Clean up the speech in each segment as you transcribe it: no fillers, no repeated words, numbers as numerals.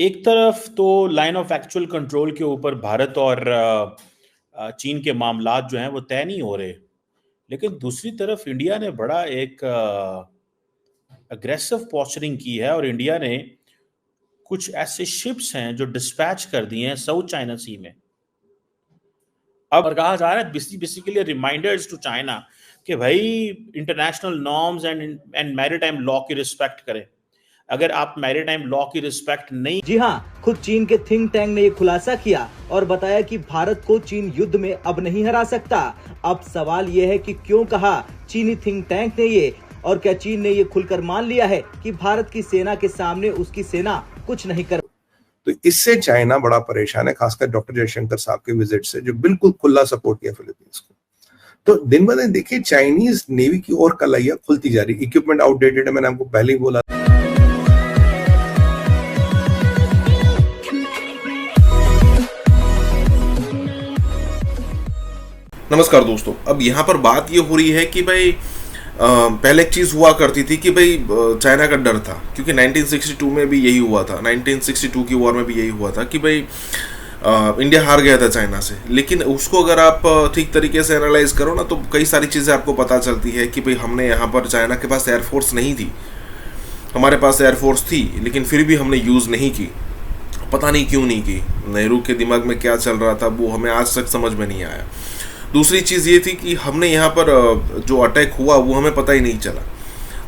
एक तरफ तो लाइन ऑफ एक्चुअल कंट्रोल के ऊपर भारत और चीन के मामलात जो हैं वो तय नहीं हो रहे, लेकिन दूसरी तरफ इंडिया ने बड़ा एक अग्रेसिव पोस्चरिंग की है और इंडिया ने कुछ ऐसे शिप्स हैं जो डिस्पैच कर दिए हैं साउथ चाइना सी में। अब और कहा जा रहा है बेसिकली रिमाइंडर्स टू चाइना कि भाई international norms and maritime law की रिस्पेक्ट करें। अगर आप मैरीटाइम लॉ की रिस्पेक्ट नहीं। जी हाँ, खुद चीन के थिंक टैंक ने ये खुलासा किया और बताया कि भारत को चीन युद्ध में अब नहीं हरा सकता। अब सवाल ये है कि क्यों कहा चीनी थिंक टैंक ने ये, और क्या चीन ने ये खुलकर मान लिया है कि भारत की सेना के सामने उसकी सेना कुछ नहीं कर। तो इससे चाइना बड़ा परेशान है, खासकर डॉक्टर जयशंकर साहब के विजिट से, जो बिल्कुल खुला सपोर्ट किया फिलीपींस को। तो दिन ब दिन देखिए चाइनीज नेवी की और कलाइयां खुलती जा रही, इक्विपमेंट आउटडेटेड है, मैंने आपको पहले ही बोला। नमस्कार दोस्तों, अब यहाँ पर बात ये हो रही है कि भाई पहले एक चीज़ हुआ करती थी कि भाई चाइना का डर था, क्योंकि 1962 में भी यही हुआ था, 1962 की वॉर में भी यही हुआ था कि भाई इंडिया हार गया था चाइना से। लेकिन उसको अगर आप ठीक तरीके से एनालाइज करो ना, तो कई सारी चीज़ें आपको पता चलती है कि भाई हमने यहाँ पर, चाइना के पास एयरफोर्स नहीं थी, हमारे पास एयरफोर्स थी, लेकिन फिर भी हमने यूज़ नहीं की। पता नहीं क्यों नहीं की, नेहरू के दिमाग में क्या चल रहा था वो हमें आज तक समझ में नहीं आया। दूसरी चीज़ ये थी कि हमने यहाँ पर जो अटैक हुआ वो हमें पता ही नहीं चला।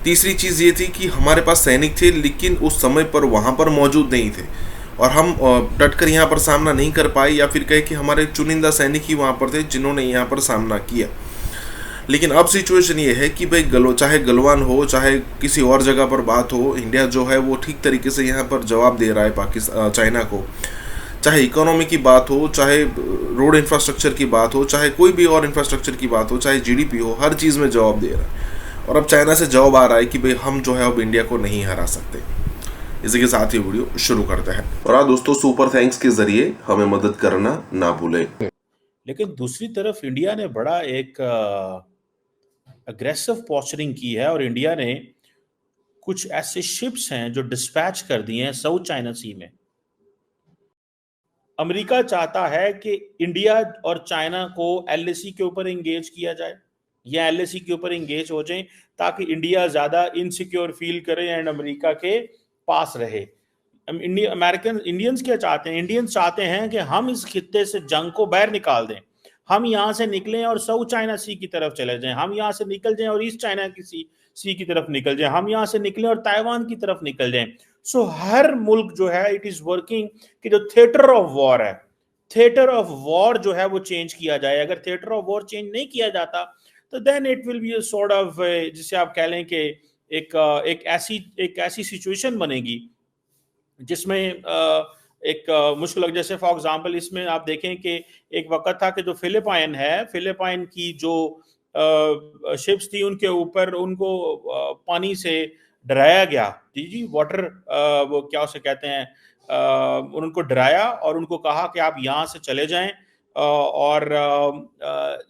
तीसरी चीज़ ये थी कि हमारे पास सैनिक थे, लेकिन उस समय पर वहाँ पर मौजूद नहीं थे और हम डटकर यहाँ पर सामना नहीं कर पाए, या फिर कहे कि हमारे चुनिंदा सैनिक ही वहाँ पर थे जिन्होंने यहाँ पर सामना किया। लेकिन अब सिचुएशन ये है कि भाई चाहे गलवान हो, चाहे किसी और जगह पर बात हो, इंडिया जो है वो ठीक तरीके से यहाँ पर जवाब दे रहा है पाकिस्तान, चाइना को। चाहे इकोनॉमी की बात हो, चाहे रोड इंफ्रास्ट्रक्चर की बात हो, चाहे कोई भी और इंफ्रास्ट्रक्चर की बात हो, चाहे जीडीपी हो, हर चीज़ में जवाब दे रहा है। और अब चाइना से जवाब आ रहा है कि भाई हम जो है अब इंडिया को नहीं हरा सकते। इसी के साथ ही वीडियो शुरू करते हैं। और हाँ दोस्तों, सुपर थैंक्स के जरिए हमें मदद करना ना भूलें। लेकिन दूसरी तरफ इंडिया ने बड़ा एक अग्रेसिव पोस्चरिंग की है और इंडिया ने कुछ ऐसे शिप्स हैं जो डिस्पैच कर दिए हैं साउथ चाइना सी में। अमेरिका चाहता है कि इंडिया और चाइना को एलएसी के ऊपर एंगेज किया जाए या एलएसी के ऊपर एंगेज हो जाए, ताकि इंडिया ज्यादा इनसिक्योर फील करे एंड अमेरिका के पास रहे। इंडियंस क्या चाहते हैं? इंडियंस चाहते हैं कि हम इस खित्ते से जंग को बाहर निकाल दें, हम यहाँ से निकलें और साउथ चाइना सी की तरफ चले जाएं, हम यहाँ से निकल जाएं और ईस्ट चाइना की सी की तरफ निकल जाएं, हम यहाँ से निकलें और ताइवान की तरफ निकल जाएं। सो हर मुल्क जो है इट इज वर्किंग कि जो थिएटर ऑफ वॉर है, थिएटर ऑफ वॉर जो है वो चेंज किया जाए। अगर थिएटर ऑफ वॉर चेंज नहीं किया जाता तो then it will be sort of, जिसे आप कह लें कि एक ऐसी सिचुएशन बनेगी जिसमें एक मुश्किल, जैसे फॉर एग्जांपल इसमें आप देखें कि एक वक्त था कि जो फिलिपाइन की जो शिप्स थी उनके ऊपर उनको पानी से डराया गया। जी वाटर, वो क्या उसे कहते हैं, उनको डराया और उनको कहा कि आप यहाँ से चले जाएं, और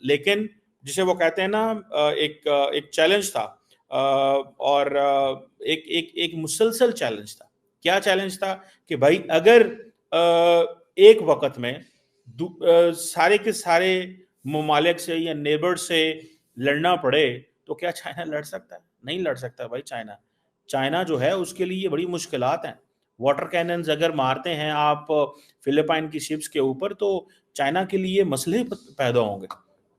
लेकिन जिसे वो कहते हैं ना, एक चैलेंज था, और एक मुसलसल चैलेंज था। क्या चैलेंज था कि भाई अगर एक वक्त में सारे के सारे ममालिक से या नेबर से लड़ना पड़े तो क्या चाइना लड़ सकता है? नहीं लड़ सकता भाई। चाइना जो है उसके लिए बड़ी मुश्किलात हैं। वाटर कैनन्स अगर मारते हैं आप फिलिपाइन की शिप्स के ऊपर तो चाइना के लिए मसले पैदा होंगे।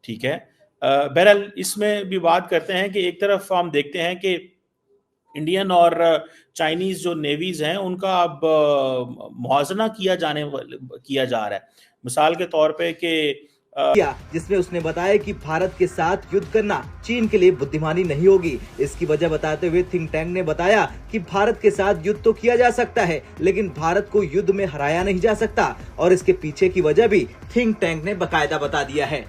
ठीक है, बहरहाल इसमें भी बात करते हैं कि एक तरफ हम देखते हैं कि इंडियन और चाइनीज जो नेवीज हैं उनका अब मुआवजा किया जा रहा है। मिसाल के तौर पे कि जिसमें उसने बताया कि भारत के साथ युद्ध करना चीन के लिए बुद्धिमानी नहीं होगी। इसकी वजह बताते हुए थिंक टैंक ने बताया कि भारत के साथ युद्ध तो किया जा सकता है, लेकिन भारत को युद्ध में हराया नहीं जा सकता, और इसके पीछे की वजह भी थिंक टैंक ने बाकायदा बता दिया है।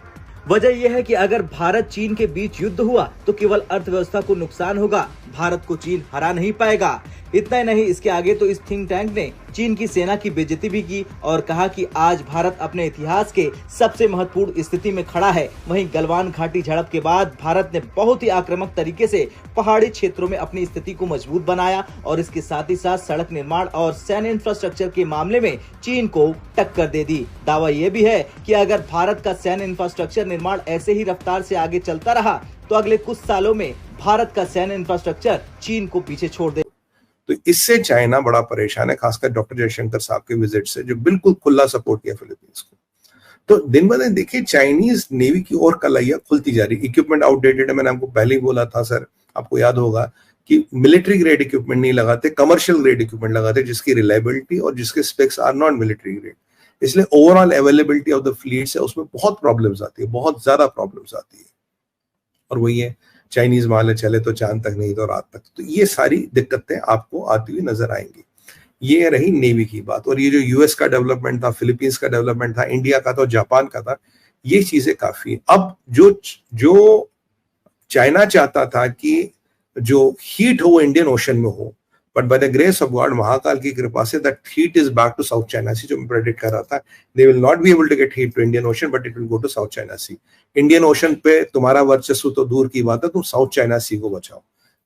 वजह यह है कि अगर भारत चीन के बीच युद्ध हुआ तो केवल अर्थव्यवस्था को नुकसान होगा, भारत को चीन हरा नहीं पाएगा। इतना ही नहीं, इसके आगे तो इस थिंक टैंक ने चीन की सेना की बेइज्जती भी की और कहा कि आज भारत अपने इतिहास के सबसे महत्वपूर्ण स्थिति में खड़ा है। वहीं गलवान घाटी झड़प के बाद भारत ने बहुत ही आक्रामक तरीके से पहाड़ी क्षेत्रों में अपनी स्थिति को मजबूत बनाया और इसके साथ ही साथ सड़क निर्माण और सैन्य इंफ्रास्ट्रक्चर के मामले में चीन को टक्कर दे दी। दावा यह भी है कि अगर भारत का सैन्य इंफ्रास्ट्रक्चर निर्माण ऐसे ही रफ्तार से आगे चलता रहा तो अगले कुछ सालों में भारत का सैन्य इंफ्रास्ट्रक्चर चीन को पीछे छोड़ दे। तो इससे चाइना बड़ा परेशान है, खासकर डॉक्टर जयशंकर साहब के विजिट से, जो बिल्कुल खुला सपोर्ट किया फिलीपींस को। तो दिन ब दिन देखिए चाइनीज नेवी की और कलाइयां खुलती जा रही। इक्विपमेंट आउटडेटेड है, मैंने आपको पहले ही बोला था सर, आपको याद होगा कि मिलिट्री ग्रेड इक्विपमेंट नहीं लगाते, कमर्शियल ग्रेड इक्विपमेंट लगाते जिसकी रिलायबिलिटी और जिसके specs are not military grade. इसलिए overall availability of the fleet है उसमें बहुत प्रॉब्लम्स आती है, बहुत ज्यादा प्रॉब्लम्स आती है। और वही है, चाइनीज माल है, चले तो चांद तक नहीं तो रात तक। तो ये सारी दिक्कतें आपको आती हुई नजर आएंगी। ये रही नेवी की बात। और ये जो यूएस का डेवलपमेंट था, फिलीपींस का डेवलपमेंट था, इंडिया का था, जापान का था, ये चीजें काफी। अब जो चाइना चाहता था कि जो हीट हो वो इंडियन ओशन में हो, but by the grace of God, Mahakal की कृपा से, that heat is back to South China Sea, जो मैं प्रेडिक्ट कर रहा था। They will not be able to get heat to Indian Ocean, but it will go to South China Sea. Indian Ocean पे तुम्हारा वर्चस्व तो दूर की बात है, तुम साउथ चाइना सी को बचाओ।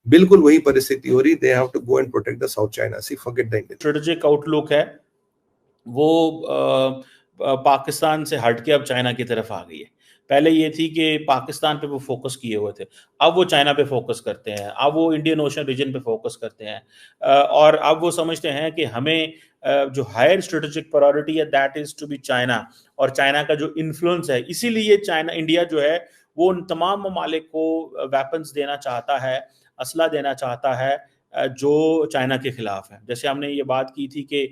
बिल्कुल वही परिस्थिति हो रही। They have to go and protect the South China Sea, forget the Indian. Strategic outlook है वो पाकिस्तान से हट के अब चाइना की तरफ आ गई है। पहले ये थी कि पाकिस्तान पे वो फोकस किए हुए थे, अब वो चाइना पे फोकस करते हैं, अब वो इंडियन ओशन रीजन पे फोकस करते हैं और अब वो समझते हैं कि हमें जो हायर स्ट्रेटेजिक प्रायोरिटी है that is to be China, और चाइना का जो इन्फ्लुएंस है, इसीलिए चाइना इंडिया जो है वो उन तमाम ममालिक को वेपन्स देना चाहता है, असला देना चाहता है जो चाइना के खिलाफ है। जैसे हमने ये बात की थी कि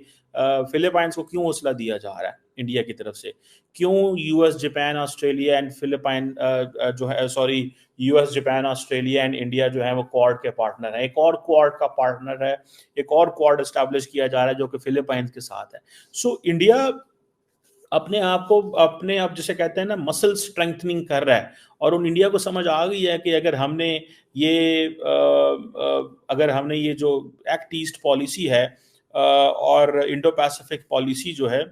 फिलीपाइंस को क्यों असला दिया जा रहा है इंडिया की तरफ से, क्यों US Japan Australia and Philippine जो है, sorry, US Japan Australia and India जो है वो क्वाड के पार्टनर है। एक और क्वाड का पार्टनर है, एक और क्वाड एस्टैब्लिश किया जा रहा है जो कि फिलीपाइंस के साथ है। सो इंडिया अपने आप को, अपने आप जिसे कहते हैं ना, मसल स्ट्रेंथनिंग कर रहा है और उन इंडिया को समझ आ गई है कि अगर हमने ये जो एक्ट ईस्ट पॉलिसी है और इंडो पैसिफिक पॉलिसी जो है